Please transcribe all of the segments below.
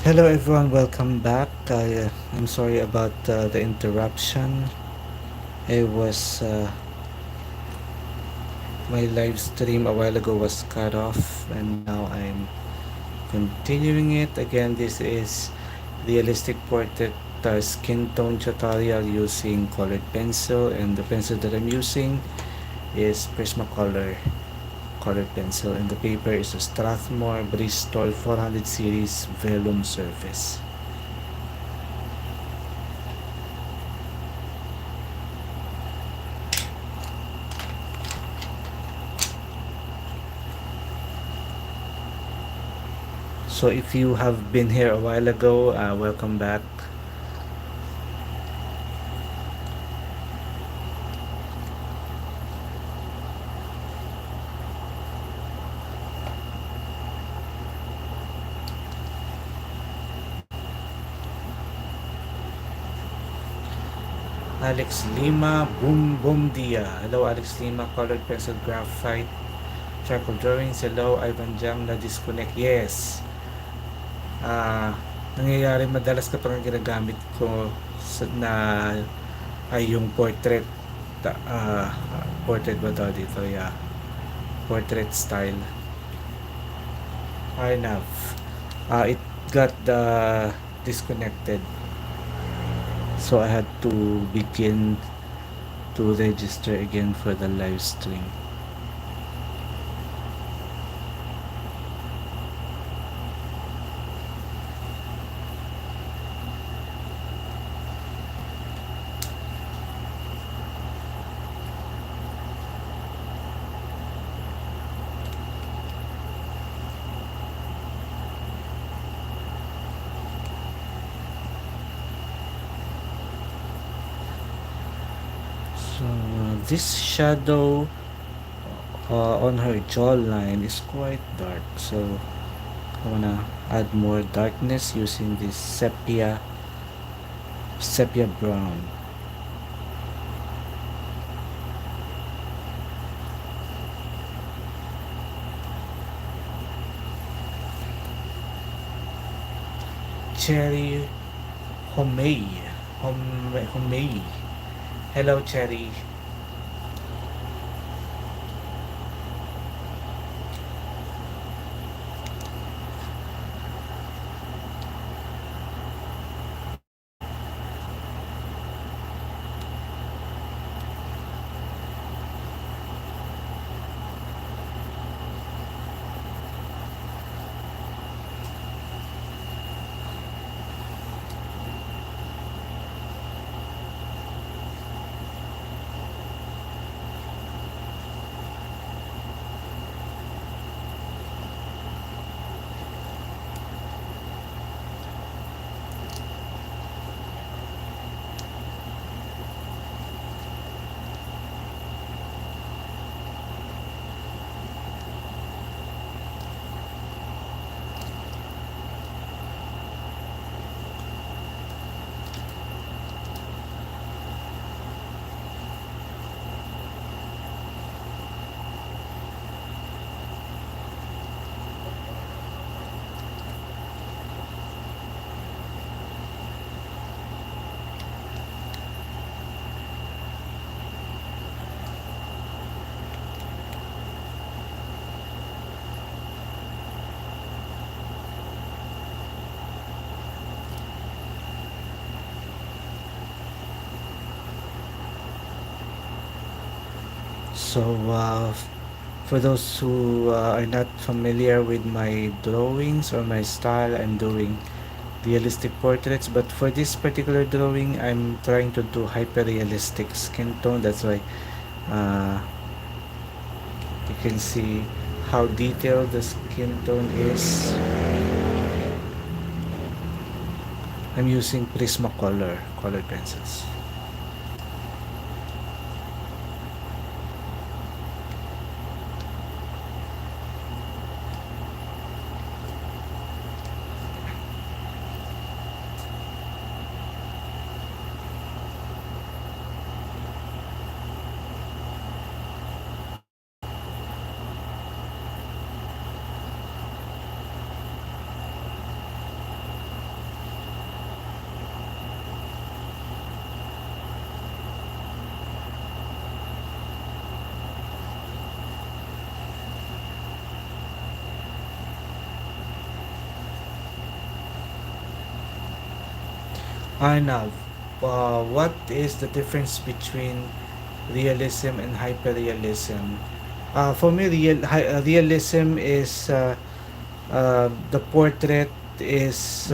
Hello everyone, welcome back. I'm sorry about the interruption. It was my live stream a while ago was cut off, and now I'm continuing it again. This is realistic portrait skin tone tutorial using colored pencil, and the pencil that I'm using is Prismacolor colored pencil, and the paper is a Strathmore Bristol 400 series vellum surface. So if you have been here a while ago, welcome back. Alex Lima, boom boom dia. Hello Alex Lima, colored pencil graphite, charcoal drawings. Hello Ivan Jam, na disconnect. Yes. Ah, nangyayari madalas kapag ang ginagamit ko na ay yung portrait portrait ba daw dito? Yeah. Portrait style. I have. It got disconnected. So I had to begin to register again for the live stream. So this shadow on her jawline is quite dark. So I wanna add more darkness using this sepia brown. Cherry Homei. Homei. Hello Cherry. So for those who are not familiar with my drawings or my style, I'm doing realistic portraits, but for this particular drawing I'm trying to do hyper-realistic skin tone. That's why uh, you can see how detailed the skin tone is. I'm using Prismacolor colored pencils. Arnav, what is the difference between realism and hyperrealism? For me, realism is the portrait is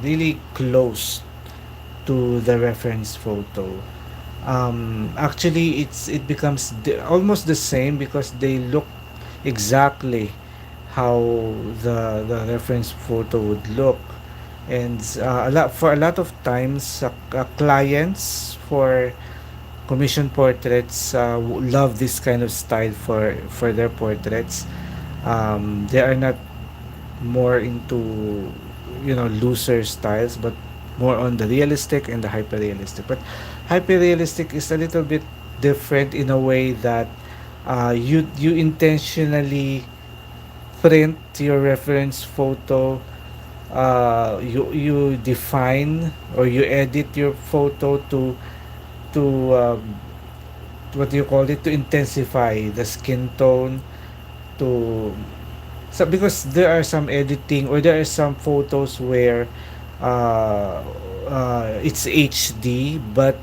really close to the reference photo. Actually, it becomes almost the same because they look exactly how the reference photo would look, and a lot of times clients for commission portraits love this kind of style for their portraits. They are not more into looser styles, but more on the realistic and the hyper realistic. But hyper realistic is a little bit different in a way that you intentionally print your reference photo. You define or you edit your photo to what do you call it, to intensify the skin tone, to so because there are some editing or there are some photos where uh, it's HD, but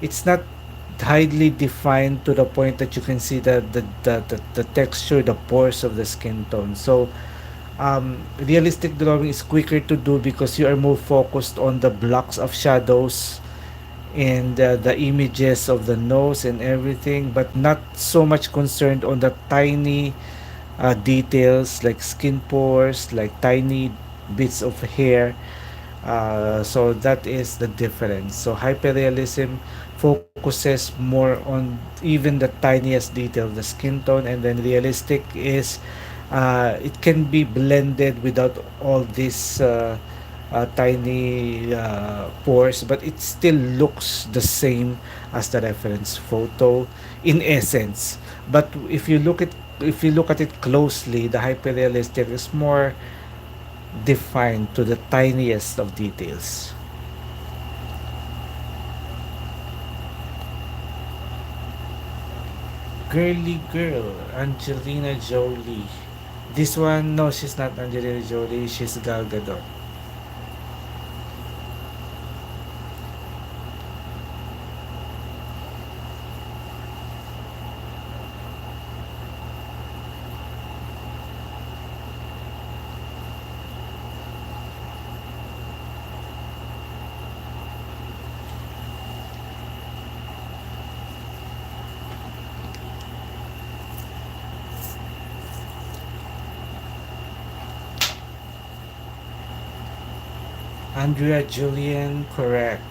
it's not highly defined to the point that you can see the texture, the pores of the skin tone. So realistic drawing is quicker to do because you are more focused on the blocks of shadows and the images of the nose and everything, but not so much concerned on the tiny details like skin pores, like tiny bits of hair. So that is the difference. So hyperrealism focuses more on even the tiniest detail, the skin tone, and then realistic is it can be blended without all these tiny pores, but it still looks the same as the reference photo in essence. But if you look at it closely, the hyperrealistic is more defined to the tiniest of details. Girly girl, Angelina Jolie. This one, no, she's not Angelina Jolie. She's Gal Gadot. Andrea Julian, correct.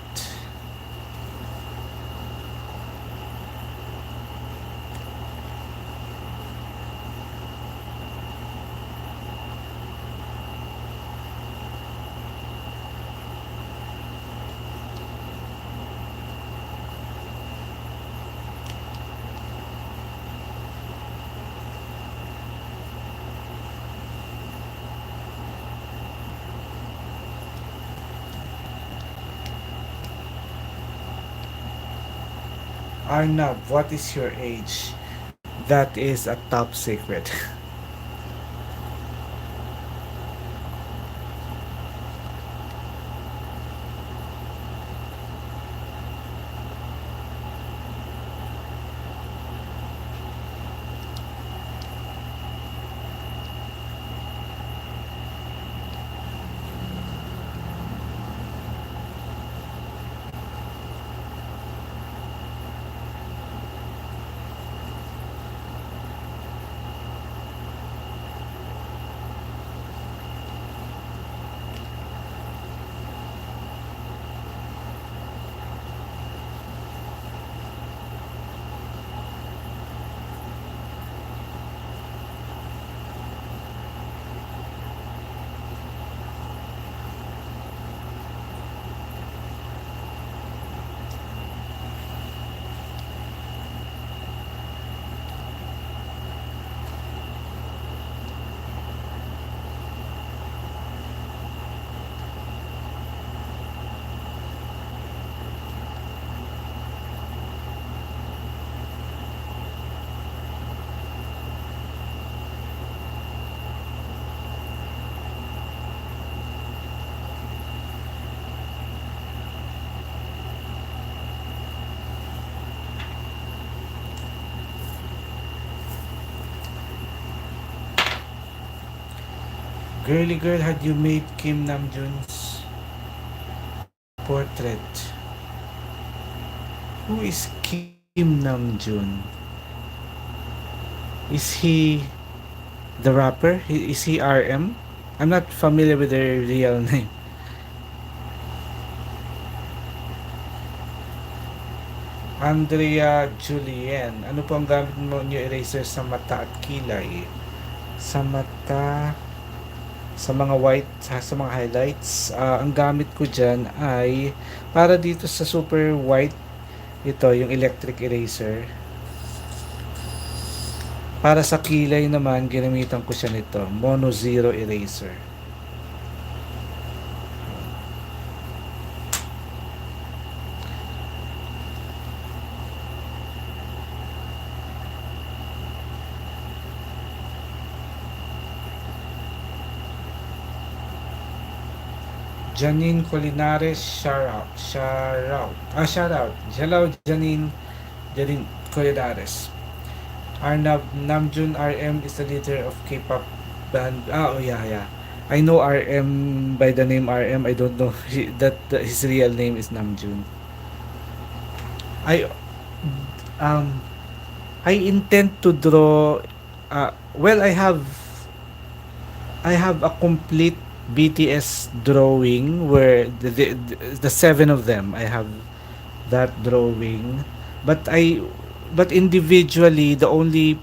Arnab, what is your age? That is a top secret. Girly girl, had you made Kim Namjoon's portrait? Who is Kim Namjoon? Is he the rapper? Is he RM? I'm not familiar with their real name. Andrea Julien. Ano po ang gamit mo nyo eraser sa mata at kilay? Sa mata, sa mga white, sa mga highlights, ang gamit ko dyan ay para dito sa super white, ito yung electric eraser. Para sa kilay naman, ginamitan ko siya nito, Mono Zero Eraser. Janine Colinares, shout out. Shout out. Shout out. Hello, Janine. Janine Colinares. Arnab Namjoon RM is the leader of K-pop band. Oh yeah, yeah. I know RM by the name RM. I don't know his real name is Namjoon. I um I intend to draw. Well, I have a complete BTS drawing where the seven of them. I have that drawing, but individually the only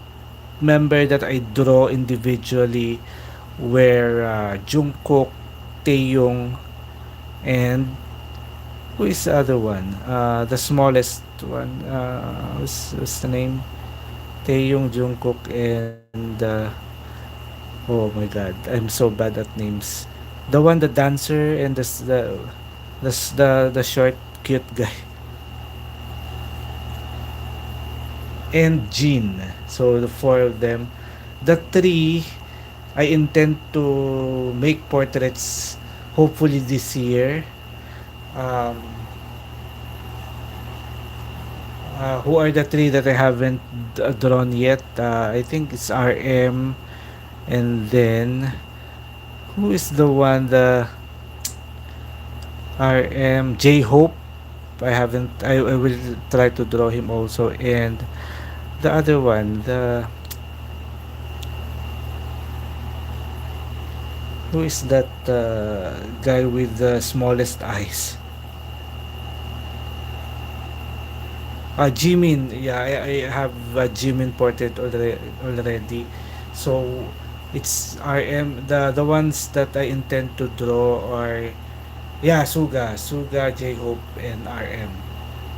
member that I draw individually were Jungkook, Taeyong, and who is the other one? The smallest one. What's the name? Taeyong, Jungkook, and oh my God, I'm so bad at names. The one, the dancer, and the short, cute guy, and Jean. So the four of them. The three, I intend to make portraits hopefully this year. Um, who are the three that I haven't drawn yet? I think it's RM, and then who is the one, the RM J Hope. I haven't. I will try to draw him also, and the other one, the who is that guy with the smallest eyes? Jimin. Yeah, I have a Jimin portrait already. So it's RM. The ones that I intend to draw are, yeah, Suga, J Hope, and RM.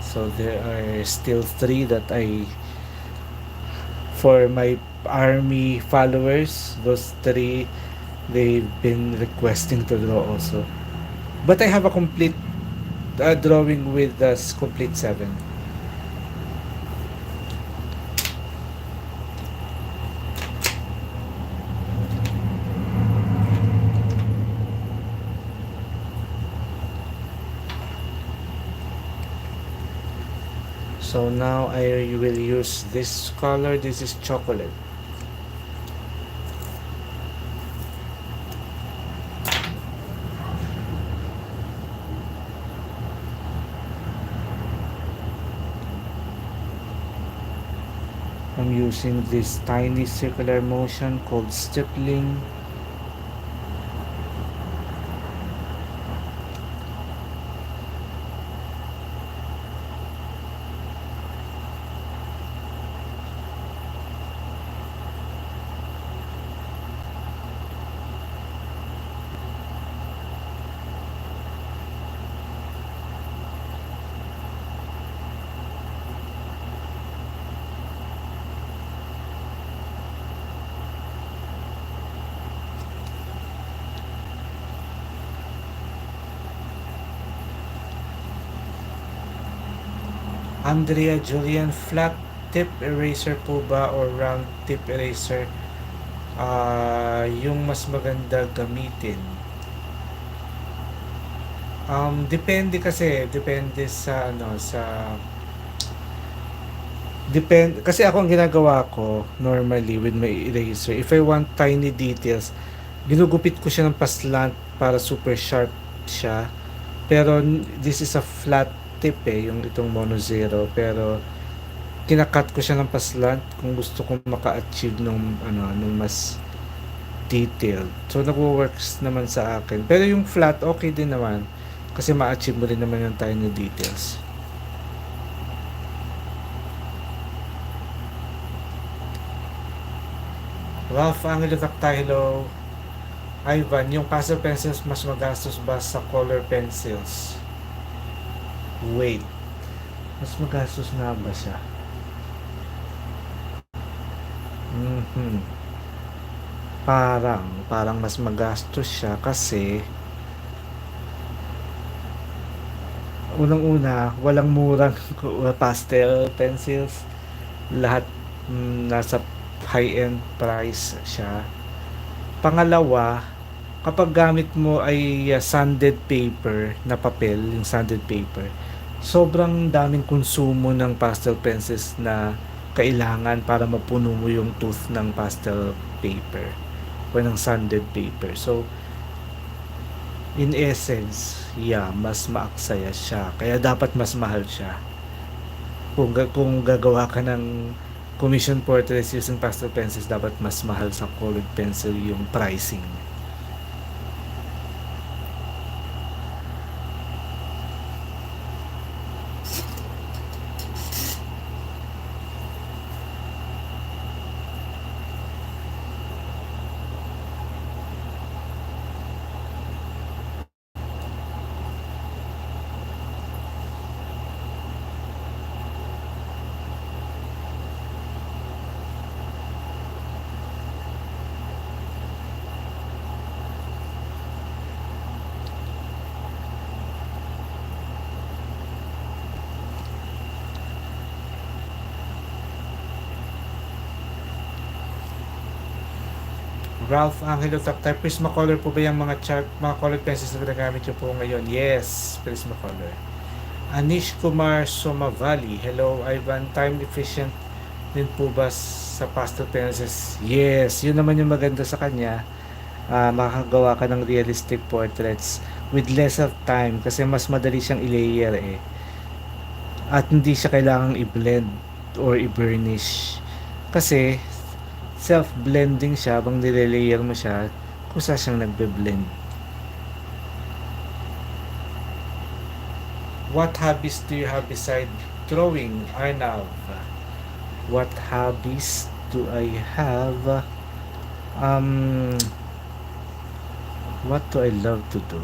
So there are still three that I, for my army followers, those three they've been requesting to draw also. But I have a complete drawing with the complete seven. So now I will use this color. This is chocolate. I'm using this tiny circular motion called stippling. Andrea Julian, flat tip eraser po ba or round tip eraser yung mas maganda gamitin? Depende kasi, depende sa kasi ako ang ginagawa ko normally with my eraser, if I want tiny details, Ginugupit ko siya ng paslant para super sharp siya. Pero this is a flat tip eh, yung itong Mono Zero. Pero kinakat ko siya ng paslant kung gusto kong maka-achieve nung mas detailed. So nagwo-works naman sa akin. Pero yung flat okay din naman kasi ma-achieve mo rin naman yung tiny details. Ralph Angelo Tactilo, Ivan, yung pastel pencils mas magastos ba sa color pencils? Wait, mas magastos na ba siya? Mhm. Parang mas magastos siya kasi unang-una, walang murang pastel pencils. Lahat nasa high-end price siya. Pangalawa, kapag gamit mo ay sanded paper na papel, yung sanded paper, sobrang daming konsumo ng pastel pencils na kailangan para mapuno mo yung tooth ng pastel paper o ng sanded paper. So, in essence, yeah, mas maaksaya siya. Kaya dapat mas mahal siya. Kung gagawa ka ng commission portraits using pastel pencils, dapat mas mahal sa colored pencil yung pricing. Ralph Angelo Tactile, Prismacolor po ba yung mga colored pencils na ginagamit nyo po ngayon? Yes, Prismacolor. Anish Kumar Somavali, hello Ivan, time efficient din po ba sa pastel pencils? Yes, yun naman yung maganda sa kanya. Makakagawa ka ng realistic portraits with less of time kasi mas madali siyang i-layer eh. At hindi siya kailangang i-blend or i-burnish. Kasi self-blending siya habang nilalayer mo siya kung saan siyang nagbe-blend. What hobbies do you have beside drawing, Arnav? What hobbies do I have? Um, what do I love to do?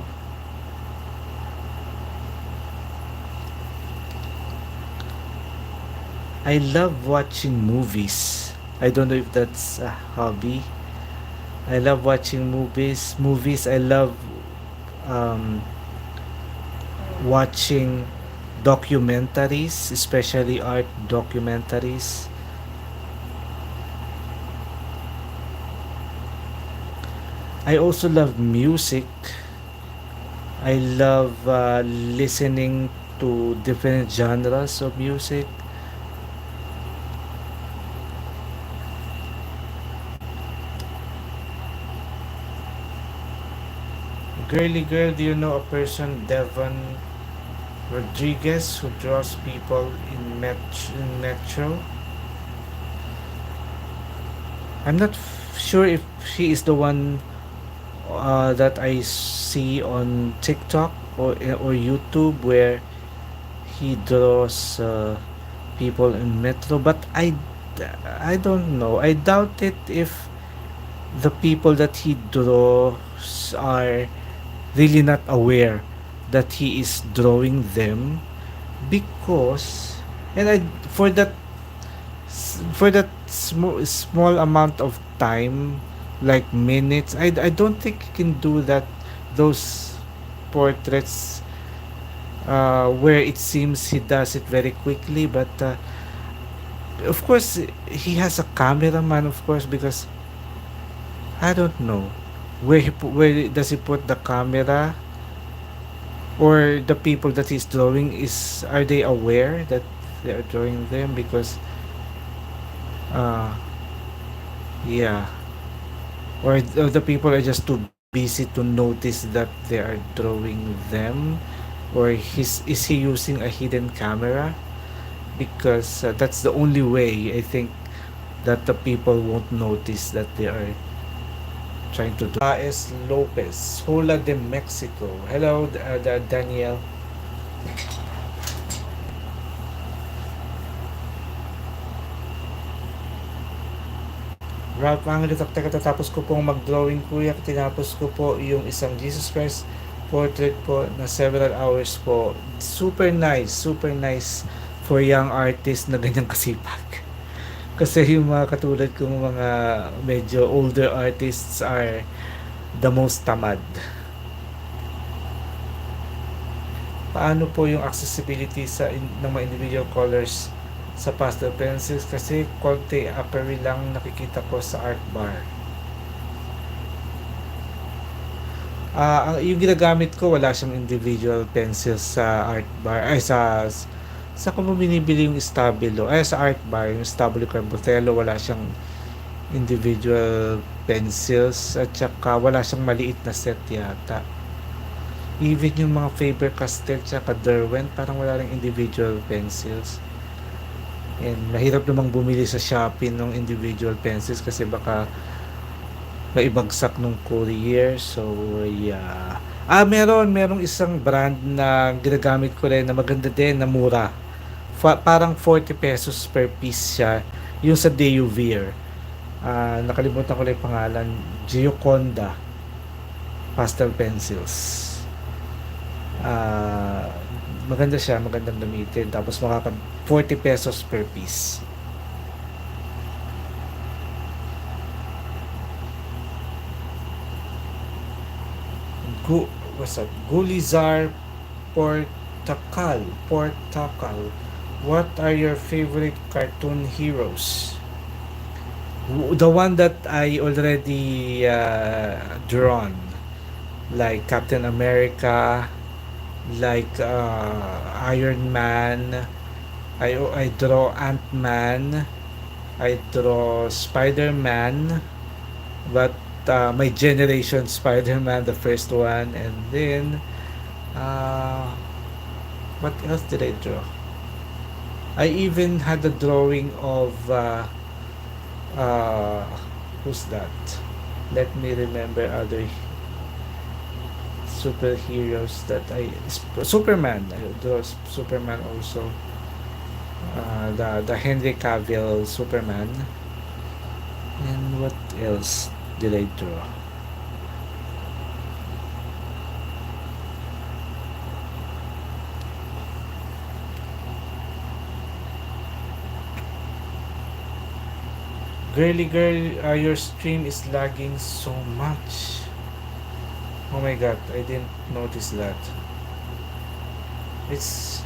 I love watching movies. I don't know if that's a hobby. I love watching movies. I love um, watching documentaries, especially art documentaries. I also love music. I love listening to different genres of music. Girly girl, do you know a person, Devon Rodriguez, who draws people in Metro? I'm not sure if she is the one that I see on TikTok or YouTube where he draws people in Metro, but I don't know. I doubt it if the people that he draws are really not aware that he is drawing them because and I for that small amount of time, like minutes, I don't think you can do that, those portraits where it seems he does it very quickly, but of course he has a cameraman, of course, because I don't know where does he put the camera, or the people that he's drawing, are they aware that they are drawing them, because uh yeah. or the people are just too busy to notice that they are drawing them, or is he using a hidden camera? Because that's the only way I think that the people won't notice that they are trying to do. S. Lopez, Hola de Mexico. Hello, Daniel. Ralph Angelo, katatapos ko pong mag-drawing kuya. Tinapos ko po yung isang Jesus Christ portrait po na several hours po. Super nice for young artist na ganyang kasipag. Kasi yung mga katulad kong mga medyo older artists are the most tamad. Paano po yung accessibility ng mga individual colors sa pastel pencils? Kasi konti apparel lang nakikita ko sa art bar. Yung ginagamit ko, wala siyang individual pencils sa art bar. Ay, sa ko mo binibili yung stabilo. Ay, sa art bar, yung stabilo Carbothello, wala siyang individual pencils. At saka, wala siyang maliit na set yata. Even yung mga Faber-Castell tsaka Derwent, parang wala ring individual pencils. And mahirap namang bumili sa Shopee ng individual pencils kasi baka maibagsak nung courier. So, yeah. Merong isang brand na ginagamit ko rin na maganda din, na mura. Parang 40 pesos per piece siya. Yung sa Deuvir. Nakalimutan ko lang yung pangalan. Gioconda pastel pencils. Maganda siya, magandang gamitin. Tapos 40 pesos per piece. What's up? Gulizar Portakal. What are your favorite cartoon heroes? The one that I already drawn, like Captain America, like Iron Man. I draw Ant-Man. I draw Spider-Man. But my generation Spider-Man, the first one, and then what else did I draw? I even had a drawing of who's that? Let me remember other superheroes that Superman. I draw Superman also. The Henry Cavill Superman. And what else did I draw? Girly girl, your stream is lagging so much. Oh my god, I didn't notice that. Is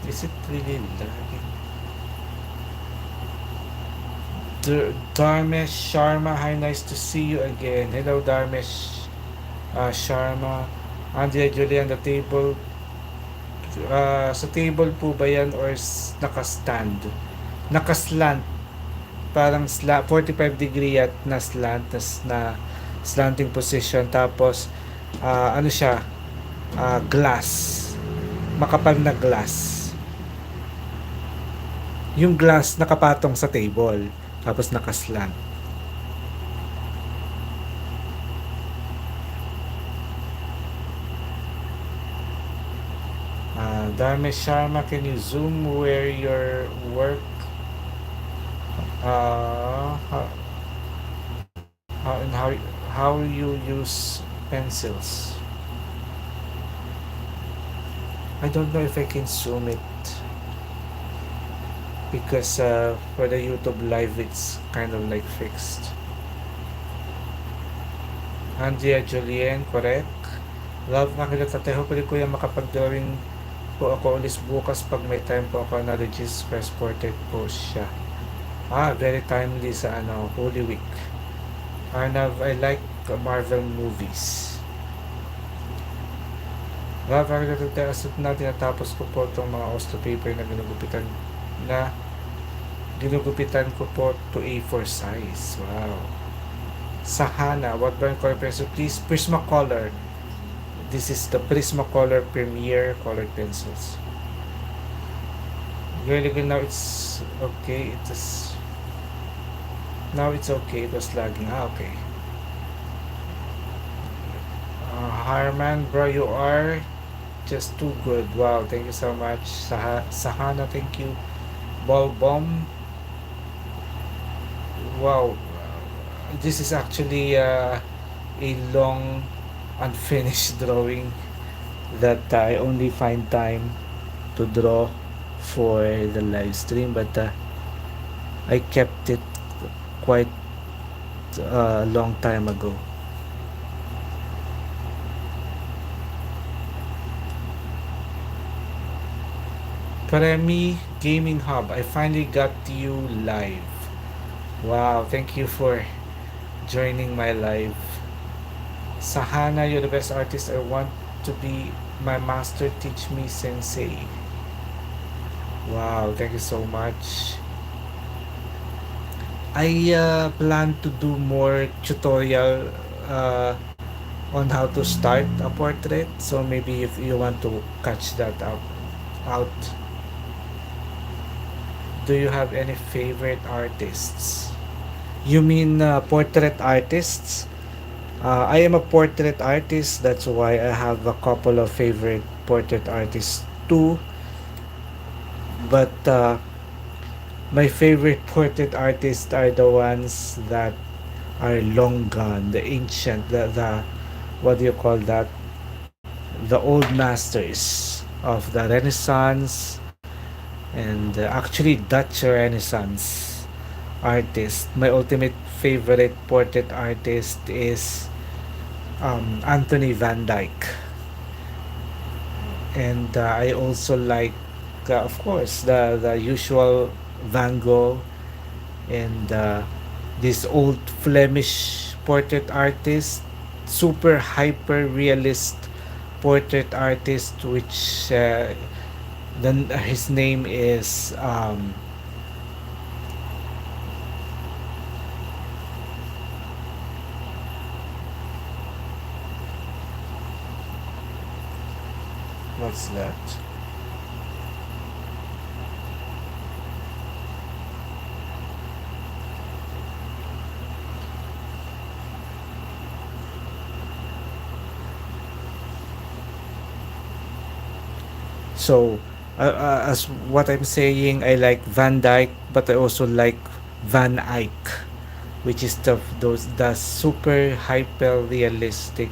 it really lagging? Dharmesh Sharma, hi, nice to see you again. Hello, Dharmesh Sharma. Andrea Julian, the table. Sa table po ba yan or naka-stand? Naka-slant. Parang 45 degree at na slant, na slanting position. Tapos, ano siya? Glass. Makapal na glass. Yung glass nakapatong sa table. Tapos nakaslant. Dharmesh Sharma, can you zoom where your work? How you use pencils? I don't know if I can zoom it because for the YouTube live it's kind of like fixed. Andrea Julien, correct. Love, makilata. Hopefully kuya makapag-drawing po ako ulit bukas pag may time po ako na Jesus Christ portrait po siya. Very timely sa Holy Week. Arnav, I like Marvel movies. Love, asot na tinatapos ko po itong mga Ostro paper na ginugupitan ko po to A4 size. Wow. Sahana, what brand color pencil? Please, Prismacolor. This is the Prismacolor Premier colored pencils. Really good. Now it's okay. It is now it's okay. It was lagging. Okay. Harman, bro, you are just too good. Wow, thank you so much. Sahana, thank you. Ball bomb. Wow, this is actually a long unfinished drawing that I only find time to draw for the live stream, but I kept it quite a long time ago. Premi Gaming Hub, I finally got you live. Wow, thank you for joining my live. Sahana, you're the best artist. I want to be my master. Teach me, sensei. Wow, thank you so much. I plan to do more tutorial uh, on how to start a portrait. So maybe if you want to catch that out. Do you have any favorite artists? You mean portrait artists? I am a portrait artist. That's why I have a couple of favorite portrait artists too. But my favorite portrait artists are the ones that are long gone, the ancient, the what do you call that? The old masters of the Renaissance and actually Dutch Renaissance artist. My ultimate favorite portrait artist is Anthony van Dyck, and I also like, of course, the usual Van Gogh and this old Flemish portrait artist, super hyper realist portrait artist, which then his name is what's that? So, as what I'm saying, I like Van Dyke, but I also like Van Eyck, which is the super hyper realistic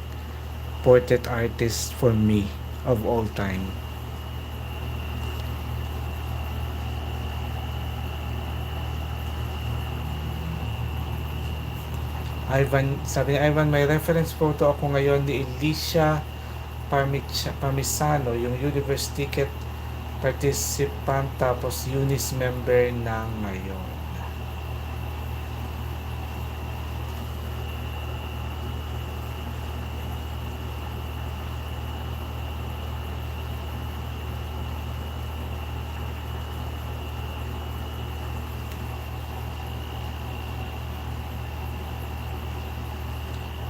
portrait artist for me of all time. Sabi ni Ivan, may reference photo ako ngayon ni Alicia Parmisano, yung Universe Ticket participant tapos Unis member na ngayon.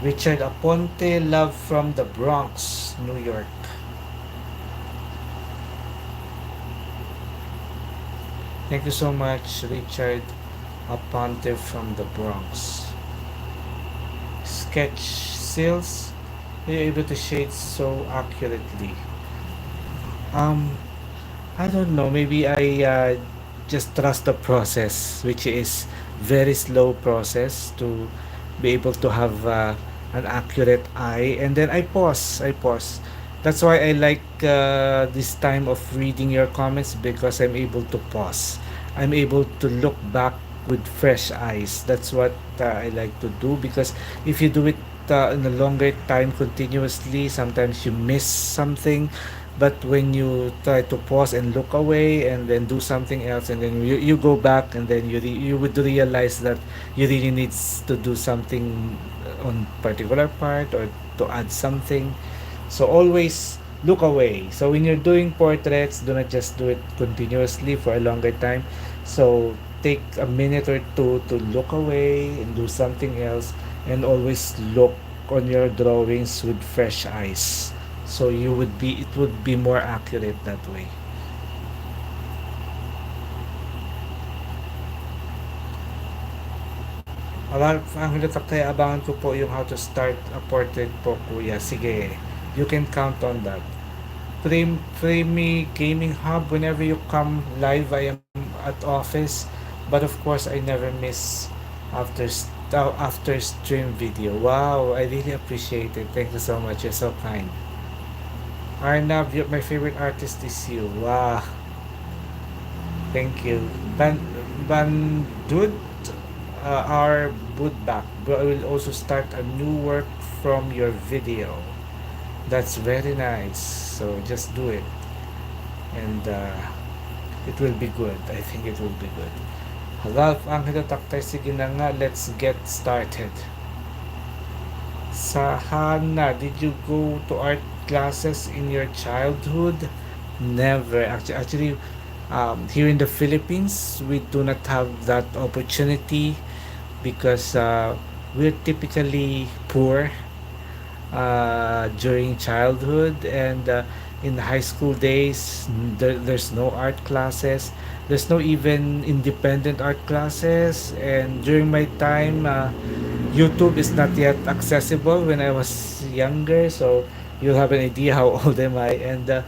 Richard Aponte, love from the Bronx, New York. Thank you so much, Richard Aponte from the Bronx. Sketch Sales, are you able to shade so accurately? Um, I don't know. Maybe I just trust the process, which is very slow process to be able to have an accurate eye, and then I pause. I pause. That's why I like this time of reading your comments, because I'm able to pause. I'm able to look back with fresh eyes. That's what I like to do, because if you do it in a longer time continuously, sometimes you miss something. But when you try to pause and look away and then do something else, and then you go back, and then you would realize that you really needs to do something on particular part, or to add something. So always look away. So when you're doing portraits, do not just do it continuously for a longer time. So take a minute or two to look away and do something else, and always look on your drawings with fresh eyes. So it would be more accurate that way. Ang hulutak tayo, abangan ko po yung how to start a portrait po, kuya. Sige, you can count on that. Frame me gaming hub whenever you come live. I am at office, but of course I never miss after stream video. Wow, I really appreciate it. Thank you so much. You're so kind. Arnab, my favorite artist is you. Wow, thank you. Bandud, our Budbak. I will also start a new work from your video. That's very nice. So just do it, and it will be good. I think it will be good. Ralph Angelo Taktay, sige na nga, let's get started. Sahana, did you go to art classes in your childhood? Never. Here in the Philippines, we do not have that opportunity because we're typically poor during childhood, and in high school days there's no art classes, there's no even independent art classes, and during my time YouTube is not yet accessible when I was younger, so you'll have an idea how old am I. And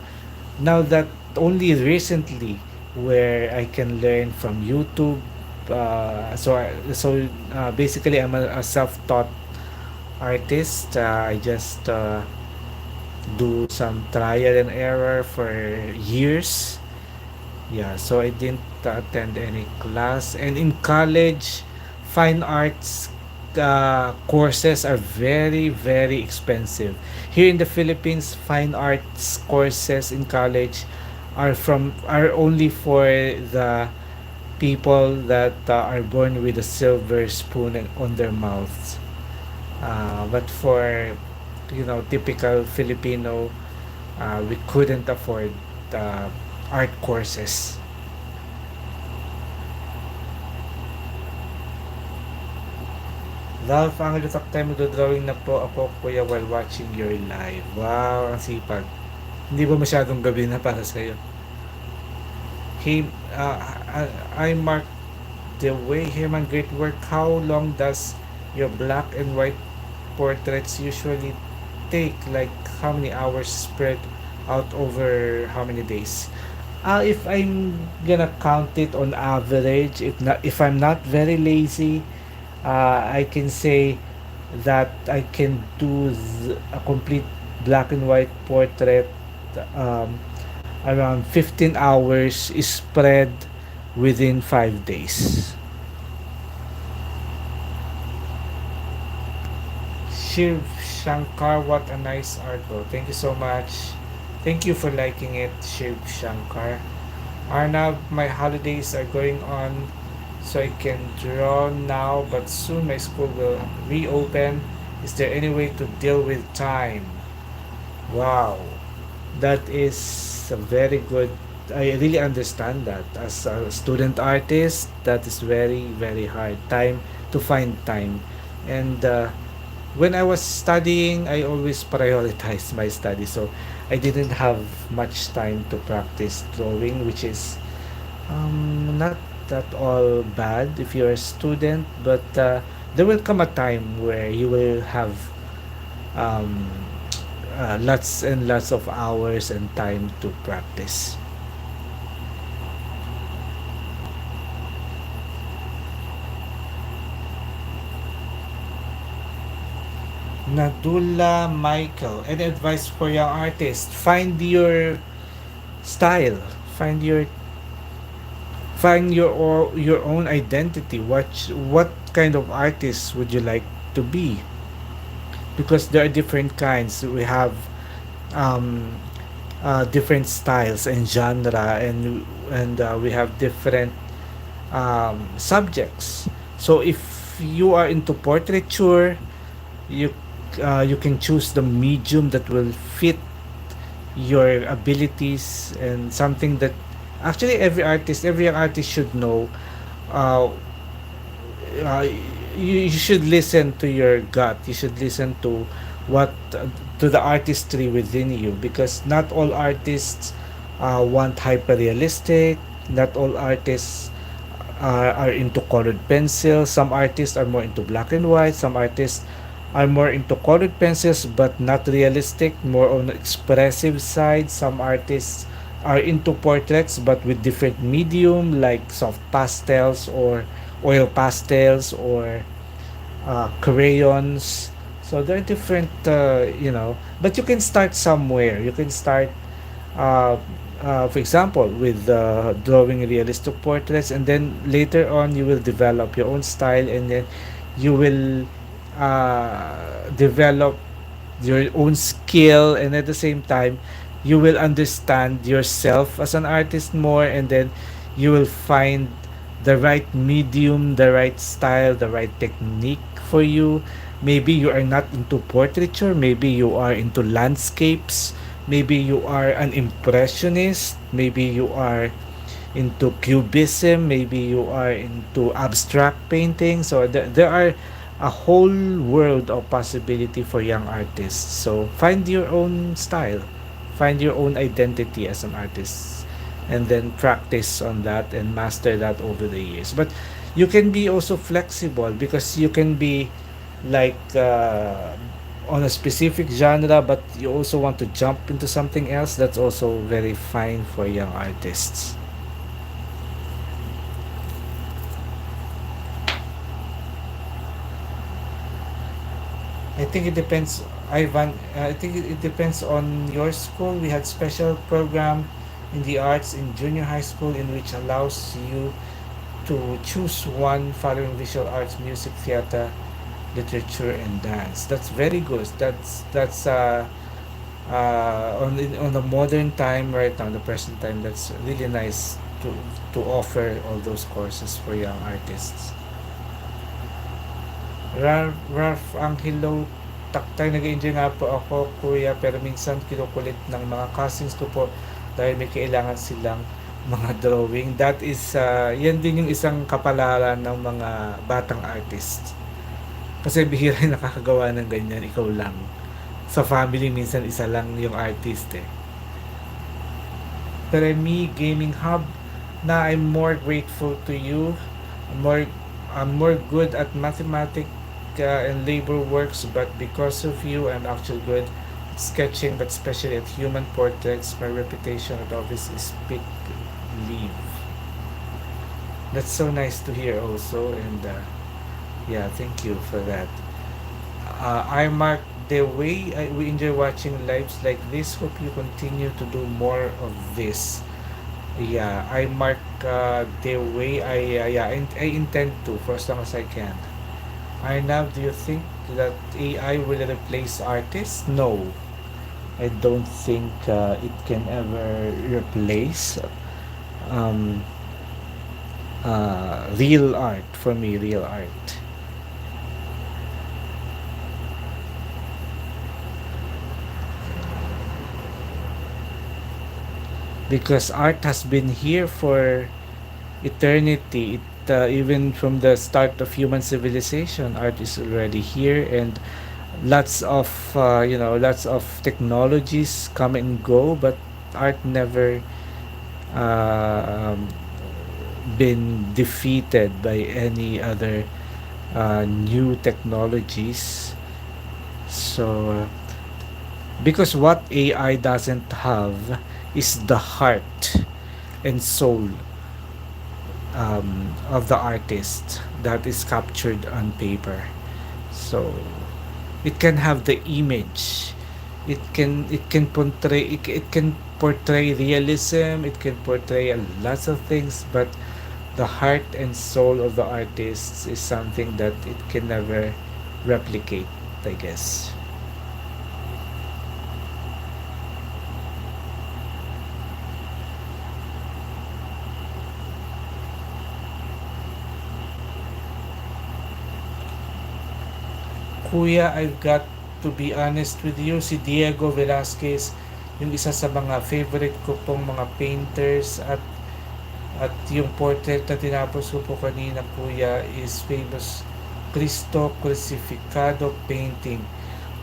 now that only recently where I can learn from YouTube, basically I'm a self-taught artist. I just do some trial and error for years. Yeah, so I didn't attend any class. And in college, fine arts courses are very, very expensive. Here in the Philippines, fine arts courses in college are only for the people that are born with a silver spoon on their mouths. But for typical Filipino, we couldn't afford uh, art courses. Ralph, ang lutak tayo magdodrawing na po ako, kuya, while watching your live. Wow, ang sipag. Hindi ba masyadong gabi na para sa'yo? Hey, I mark the way, Herman, great work. How long does your black and white portraits usually take? Like how many hours spread out over how many days? If I'm gonna count it on average, if I'm not very lazy, I can say that I can do a complete black and white portrait um, around 15 hours is spread within 5 days. Shiv Shankar, what a nice artwork. Thank you so much. Thank you for liking it, Shiv Shankar. Arnav, my holidays are going on, so I can draw now, but soon my school will reopen. Is there any way to deal with time? Wow, that is a very good. I really understand that. As a student artist, that is very, very hard time to find time. And when I was studying, I always prioritized my study, so I didn't have much time to practice drawing, which is not that all bad if you're a student, but there will come a time where you will have um, lots and lots of hours and time to practice. Nadula Michael, any advice for young artists? Find your style. Find your own identity. What kind of artist would you like to be? Because there are different kinds. We have um, different styles and genre, and we have different subjects. So if you are into portraiture, you you can choose the medium that will fit your abilities, and something that actually every young artist should know. uh, uh, you should listen to your gut. You should listen to what to the artistry within you, because not all artists want hyper realistic. Not all artists are into colored pencils. Some artists are more into black and white. Some artists are more into colored pencils but not realistic, more on the expressive side. Some artists are into portraits but with different medium like soft pastels or oil pastels or crayons. So there are different, but you can start somewhere. You can start uh, for example, with drawing realistic portraits, and then later on you will develop your own style, and then you will develop your own skill, and at the same time you will understand yourself as an artist more, and then you will find the right medium, the right style, the right technique for you. Maybe you are not into portraiture, maybe you are into landscapes, maybe you are an impressionist, maybe you are into cubism, maybe you are into abstract painting. So there are a whole world of possibility for young artists. So find your own style, find your own identity as an artist, and then practice on that and master that over the years. But you can be also flexible, because you can be like on a specific genre, but you also want to jump into something else. That's also very fine for young artists. I think it depends, Ivan. I think it depends on your school. We had special program in the arts in junior high school, in which allows you to choose one following visual arts, music, theater, literature, and dance. That's very good. On the modern time right now, the present time. That's really nice to offer all those courses for young artists. Ralph Angelo Taktay, nag-enjoy nga po ako, kuya, pero minsan kinukulit ng mga cousins ko po dahil may kailangan silang mga drawing. That is, yan din yung isang kapalaran ng mga batang artist. Kasi bihira yung nakakagawa ng ganyan, ikaw lang. Sa family, minsan isa lang yung artist eh. Pero me, gaming hub, na I'm more grateful to you. I'm more, I'm more good at mathematics and labor works, but because of you, I'm actually good at sketching, but especially at human portraits. My reputation at office is big leave. That's so nice to hear also, and yeah, thank you for that. I mark the way we enjoy watching lives like this. Hope you continue to do more of this. Yeah, I mark the way I intend to for as long as I can. Arnav, do you think that AI will replace artists? No, I don't think it can ever replace um, real art. For me, real art. Because art has been here for eternity. Even from the start of human civilization, art is already here, and lots of technologies come and go, but art never uh, um, been defeated by any other new technologies. So, because what AI doesn't have is the heart and soul of the artist that is captured on paper. So it can have the image. It can portray realism. It can portray a lots of things, but the heart and soul of the artist is something that it can never replicate, I guess. Kuya, I've got to be honest with you, si Diego Velasquez, yung isa sa mga favorite ko pong mga painters, at yung portrait na tinapos ko po kanina, kuya, is famous Cristo Crucificado painting.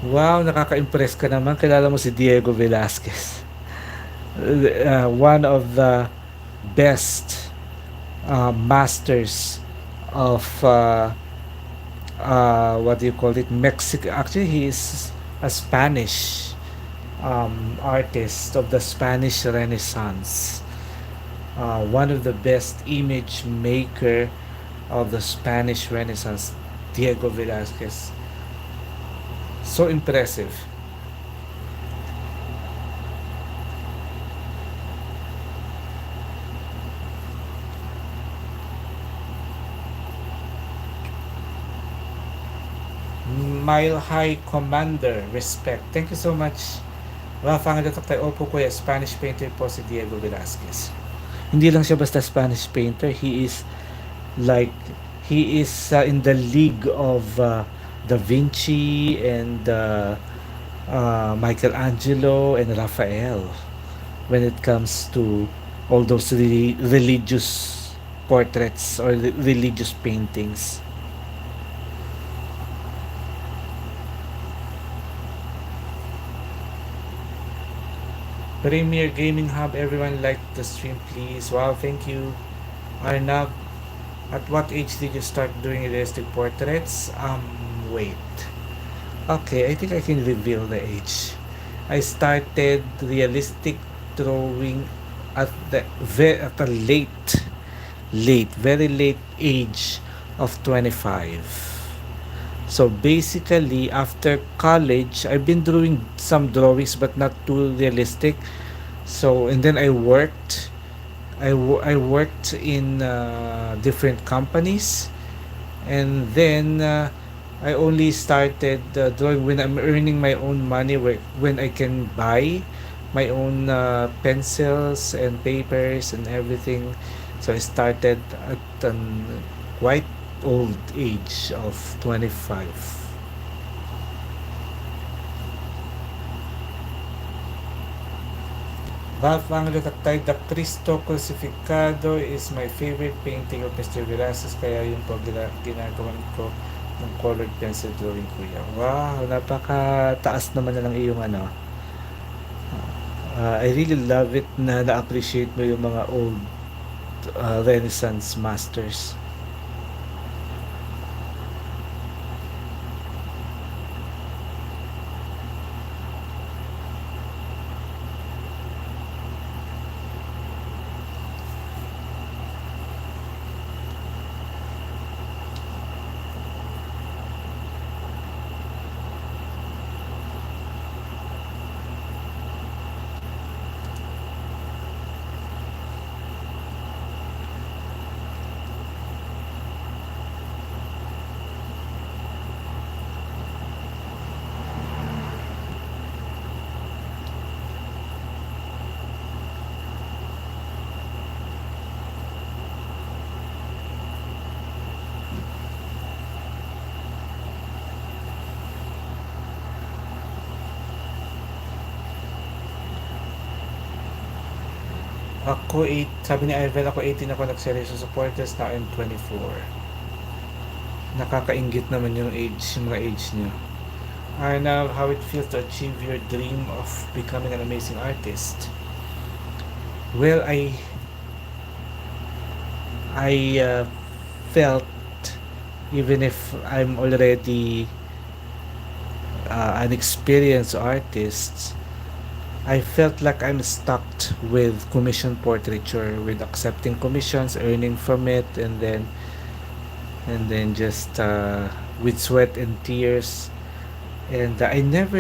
Wow, nakaka-impress ka naman. Kilala mo si Diego Velázquez. One of the best masters of what do you call it? Mexico. Actually, he is a Spanish artist of the Spanish Renaissance. One of the best image maker of the Spanish Renaissance, Diego Velázquez. So impressive. Mile High Commander, respect. Thank you so much. Pangalan tayo, opo kuya, Spanish painter po si Diego Velázquez. Hindi lang siya basta Spanish painter, like, he is in the league of Da Vinci and Michelangelo and Raphael when it comes to all those religious portraits or religious paintings. Premier Gaming Hub, everyone like the stream please. Wow, thank you. Arnab, at what age did you start doing realistic portraits? Wait. Okay, I think I can reveal the age. I started realistic drawing at a very late age of 25. So basically, after college, I've been doing some drawings but not too realistic. So and then I worked in different companies, and then I only started drawing when I'm earning my own money, when I can buy my own pencils and papers and everything. So I started at a quite old age of 25. Angelo Tatay, The Cristo Crucificado is my favorite painting of Mr. Velázquez, kaya yun po ginagawan ko ng colored pencil drawing kuya. Wow, napaka-taas naman na ng iyong ano. I really love it na na-appreciate mo yung mga old Renaissance masters. Sabi ni Ivan, ako 18 ako nagseryoso supporters, na I'm 24. Nakakaingit naman yung mga age niyo. I know how it feels to achieve your dream of becoming an amazing artist. Well, I felt, even if I'm already an experienced artist, I felt like I'm stuck with commission portraiture, with accepting commissions, earning from it, and then just with sweat and tears. And I never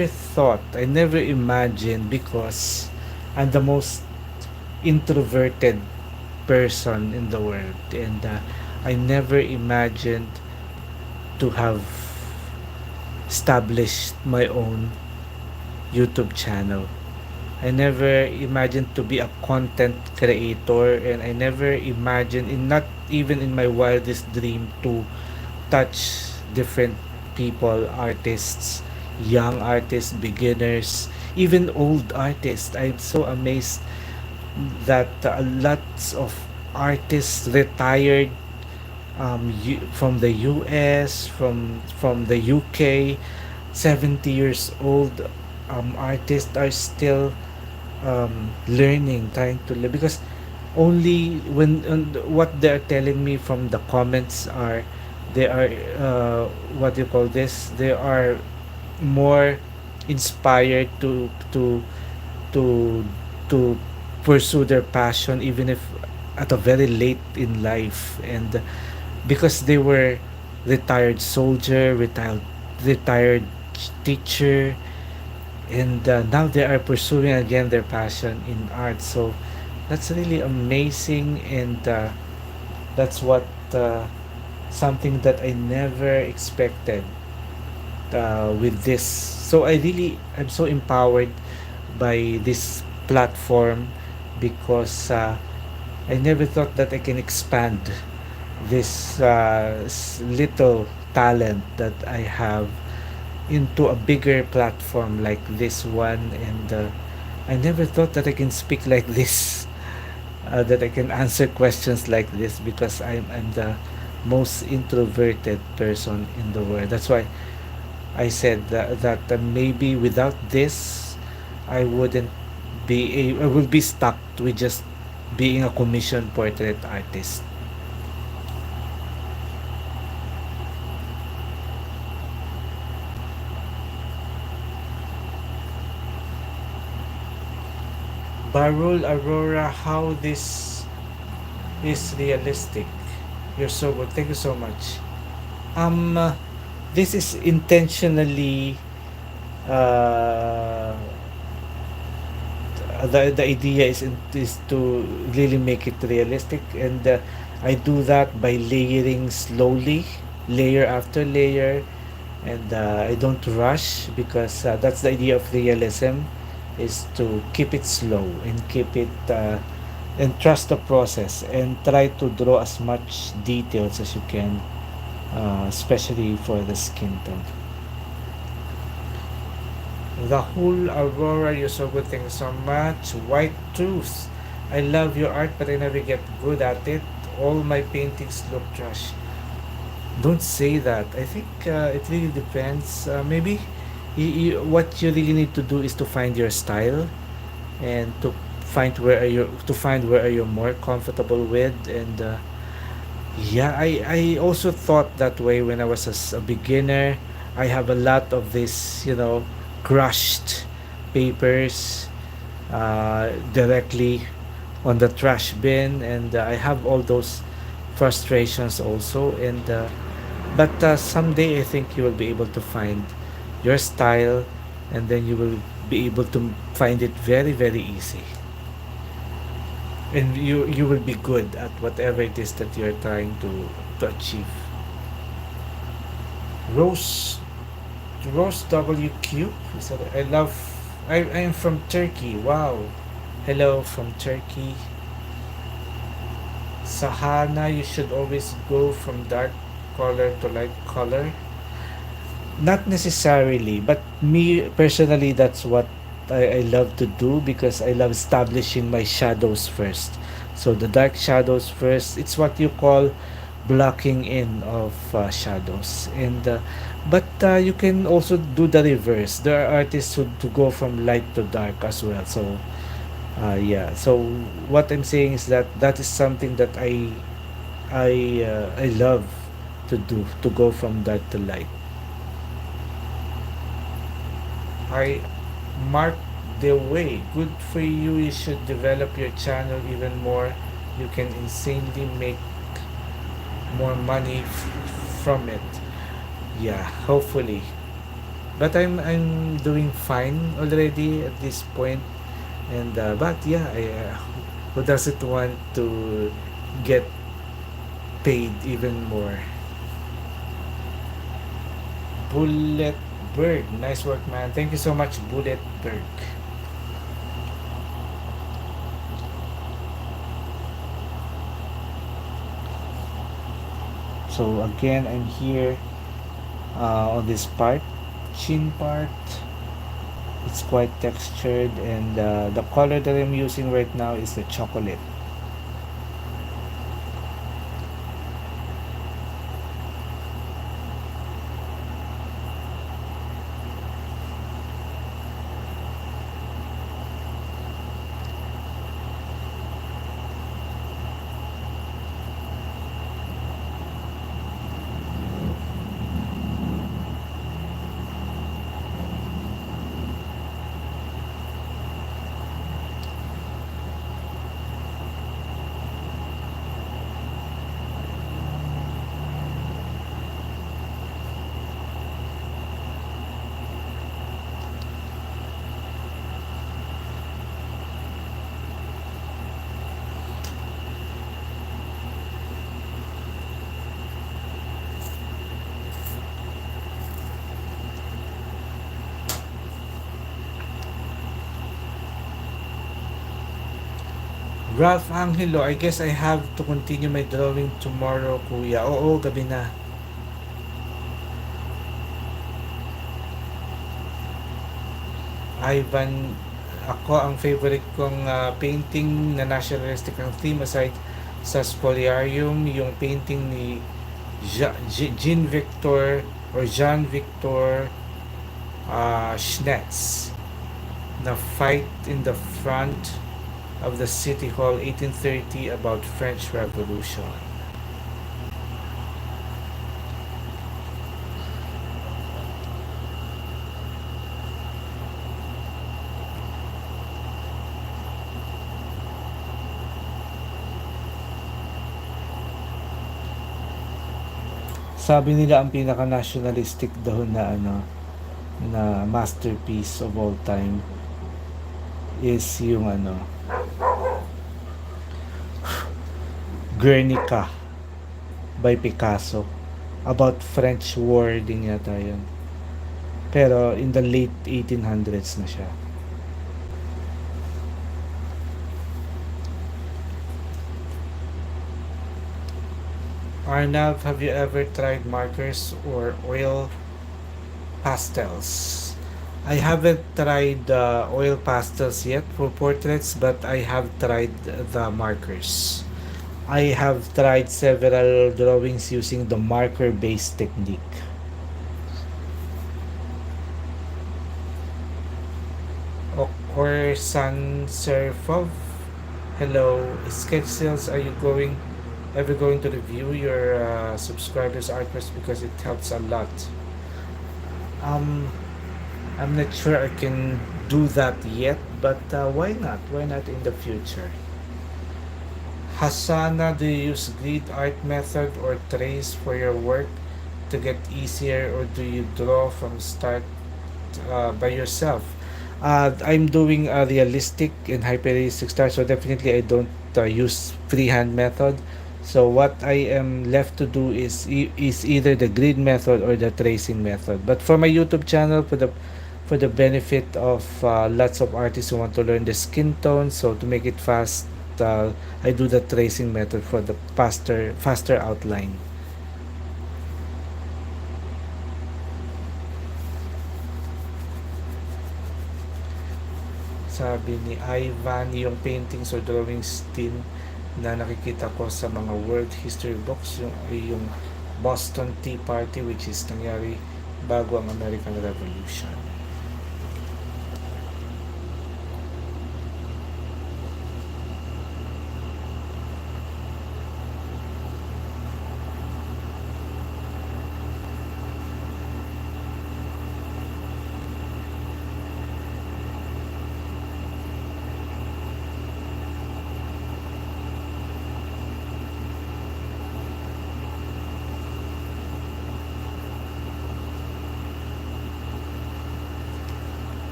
imagined, because I'm the most introverted person in the world, and I never imagined to have established my own YouTube channel. I never imagined to be a content creator, and I never imagined, not even in my wildest dream, to touch different people, artists, young artists, beginners, even old artists. I'm so amazed that lots of artists, retired from the US, from the UK, 70 years old artists are still learning, trying to live, because only what they're telling me from the comments are they are what do you call this, they are more inspired to to pursue their passion even if at a very late in life, and because they were retired soldier, retired teacher, and now they are pursuing again their passion in art. So that's really amazing, and that's what something that I never expected with this. So I'm so empowered by this platform, because I never thought that I can expand this little talent that I have into a bigger platform like this one, and I never thought that I can speak like this, that I can answer questions like this, because I'm the most introverted person in the world. That's why I said that maybe without this, I wouldn't I would be stuck with just being a commission portrait artist. Barul Aurora, how this is realistic. You're so good. Thank you so much. Um, uh, this is intentionally uh, the idea is to really make it realistic, and I do that by layering slowly, layer after layer, and I don't rush, because that's the idea of realism, is to keep it slow and keep it and trust the process and try to draw as much details as you can, especially for the skin tone. The whole Aurora, you're so good. Thank you so much. White Truth. I love your art, but I never get good at it. All my paintings look trash. Don't say that. I think it really depends. Maybe what you really need to do is to find your style, and to find where are you more comfortable with, and yeah, I also thought that way when I was a beginner. I have a lot of this, crushed papers directly on the trash bin, and I have all those frustrations also. And but someday I think you will be able to find your style, and then you will be able to find it very, very easy, and you will be good at whatever it is that you're trying to achieve. Rose Rose WQ. I am from Turkey. Wow. Hello from Turkey. Sahana, you should always go from dark color to light color. Not necessarily, but me personally, that's what I love to do, because I love establishing my shadows first. So the dark shadows first. It's what you call blocking in of shadows, and but you can also do the reverse. There are artists who to go from light to dark as well. So yeah. So what I'm saying is that that is something that I love to do, to go from dark to light. I mark the way. Good for you. You should develop your channel even more. You can insanely make more money from it. Yeah, hopefully. But I'm doing fine already at this point, and but yeah, who doesn't want to get paid even more? Bullet Berg, nice work, man. Thank you so much, Bullet Berg. So again, I'm here on this part, chin part. It's quite textured, and the color that I'm using right now is the chocolate. Ralph Angelo, I guess I have to continue my drawing tomorrow, kuya. Oo, gabi na. Ivan, ako ang favorite kong painting na nationalistic ang theme aside sa Spoliarium, yung painting ni Jean Victor or Jean Victor Schnetz na Fight in the Front of the City Hall 1830 about French Revolution. Sabi nila ang pinaka-nationalistic daw na na masterpiece of all time is yung Guernica by Picasso, about French war din yata yun, pero in the late 1800s na siya. Arnav, have you ever tried markers or oil pastels? I haven't tried oil pastels yet for portraits, but I have tried the markers. I have tried several drawings using the marker-based technique. Okorsan Serfov, hello. Sketch sales, are you ever going to review your subscribers' artworks because it helps a lot? Um, I'm not sure I can do that yet, but why not? Why not in the future? Hasana, do you use grid art method or trace for your work to get easier, or do you draw from start by yourself? I'm doing a realistic and hyperrealistic style, so definitely I don't use freehand method. So what I am left to do is either the grid method or the tracing method. But for my YouTube channel, for the benefit of lots of artists who want to learn the skin tone, so to make it fast, I do the tracing method for the faster outline. Sabi ni Ivan, yung paintings or drawings din na nakikita ko sa mga world history books, yung Boston Tea Party, which is nangyari bago ang American Revolution.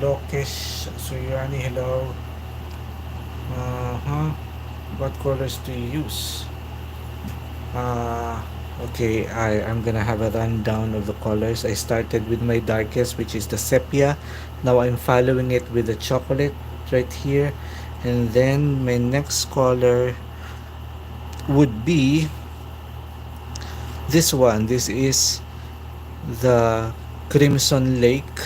Lokesh Suyani, hello. What colors do you use? Okay, I'm gonna have a rundown of the colors. I started with my darkest, which is the sepia. Now I'm following it with the chocolate right here. And then my next color would be this one. This is the Crimson Lake.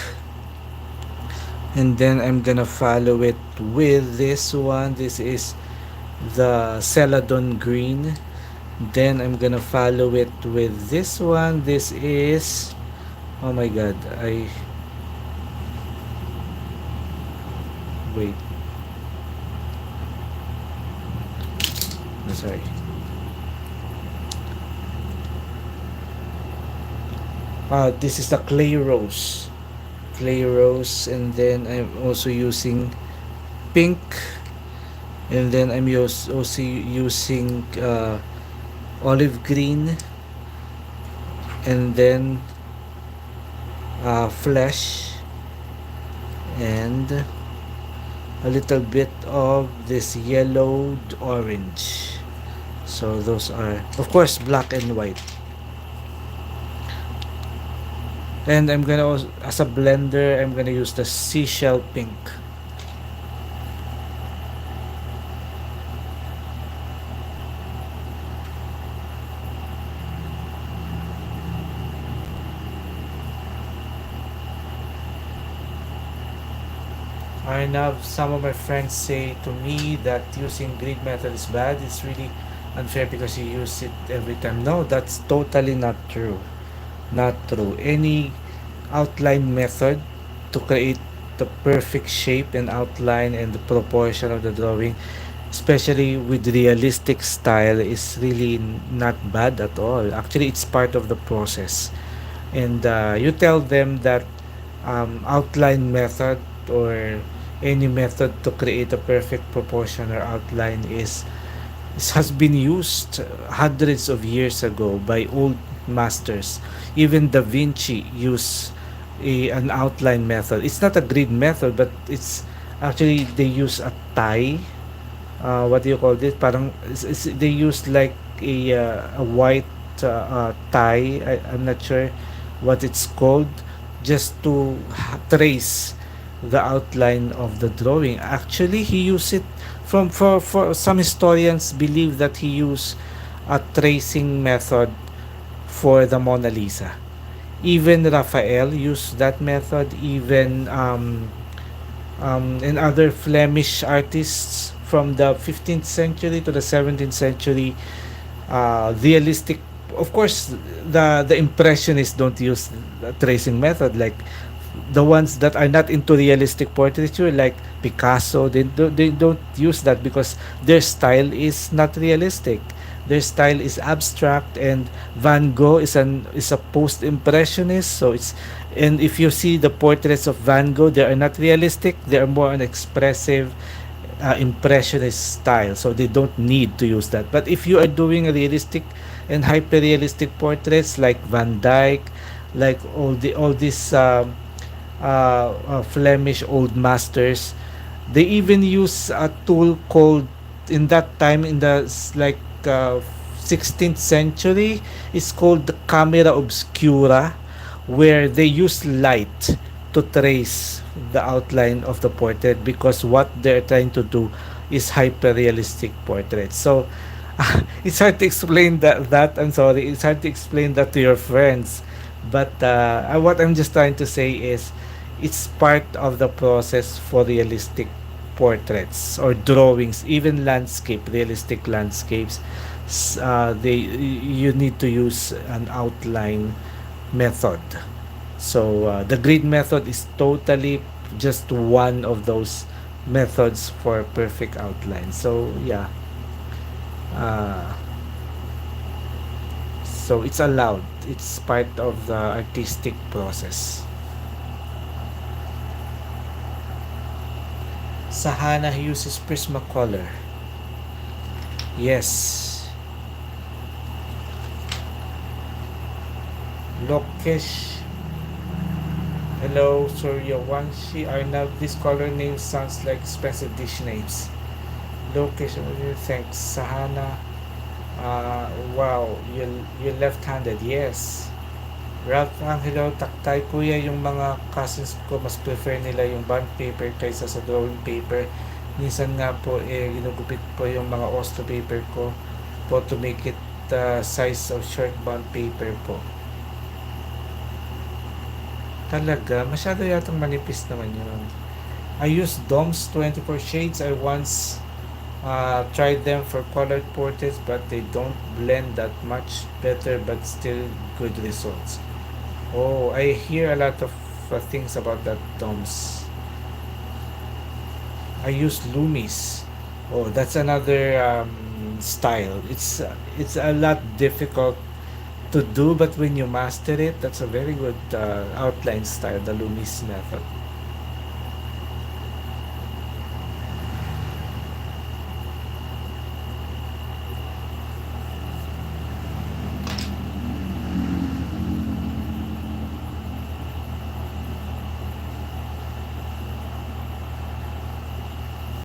And then I'm gonna follow it with this one. This is the Celadon Green. Then I'm gonna follow it with this one. This is, oh my god, wait, sorry. This is the clay rose, and then I'm also using pink, and then also using olive green, and then flesh, and a little bit of this yellowed orange. So those are, of course, black and white. And I'm gonna also, as a blender, I'm gonna use the seashell pink. I know some of my friends say to me that using grid method is bad. It's really unfair because you use it every time. No, that's totally not true. Not true. Any outline method to create the perfect shape and outline and the proportion of the drawing, especially with realistic style, is really not bad at all. Actually, it's part of the process. And you tell them that outline method or any method to create a perfect proportion or outline is has been used hundreds of years ago by old masters. Even Da Vinci used an outline method. It's not a grid method, but it's actually they use a tie. What do you call this? Parang they use like a white tie. I'm not sure what it's called, just to trace the outline of the drawing. Actually, he used it from for some historians believe that he used a tracing method for the Mona Lisa. Even Raphael used that method. Even and other Flemish artists from the 15th century to the 17th century, realistic. Of course, the impressionists don't use the tracing method, like the ones that are not into realistic portraiture, like Picasso. They don't use that because their style is not realistic. Their style is abstract, and Van Gogh is a post impressionist. So it's, and if you see the portraits of Van Gogh, they are not realistic. They are more an expressive impressionist style, so they don't need to use that. But if you are doing realistic and hyper realistic portraits like Van Dyck, like all these Flemish old masters, they even use a tool called, in that time, in the 16th century, it's called the camera obscura, where they use light to trace the outline of the portrait, because what they're trying to do is hyper realistic portraits. So it's hard to explain that I'm sorry, it's hard to explain that to your friends, but what I'm just trying to say is it's part of the process for realistic portraits or drawings, even landscape, realistic landscapes. They You need to use an outline method. So the grid method is totally just one of those methods for perfect outline. So yeah, uh, so it's allowed. It's part of the artistic process. Sahana uses Prismacolor. Yes. Lokesh. Hello, Suryawanshi. Arnav, this color name sounds like expensive dish names. Lokesh, thanks. Sahana. Wow, you left-handed. Yes. Ralph Angelo, taktay kuya, yung mga cousins ko mas prefer nila yung bond paper kaysa sa drawing paper. Minsan nga po ginugupit po yung mga Osto paper ko po to make it size of short bond paper po. Talaga, masyado yatang manipis naman yun. I use DOMS 24 shades. I once tried them for colored portraits, but they don't blend that much better, but still good results. Oh, I hear a lot of things about that DOMS. I use Loomis. Oh, that's another style. It's a lot difficult to do, but when you master it, that's a very good outline style, the Loomis method.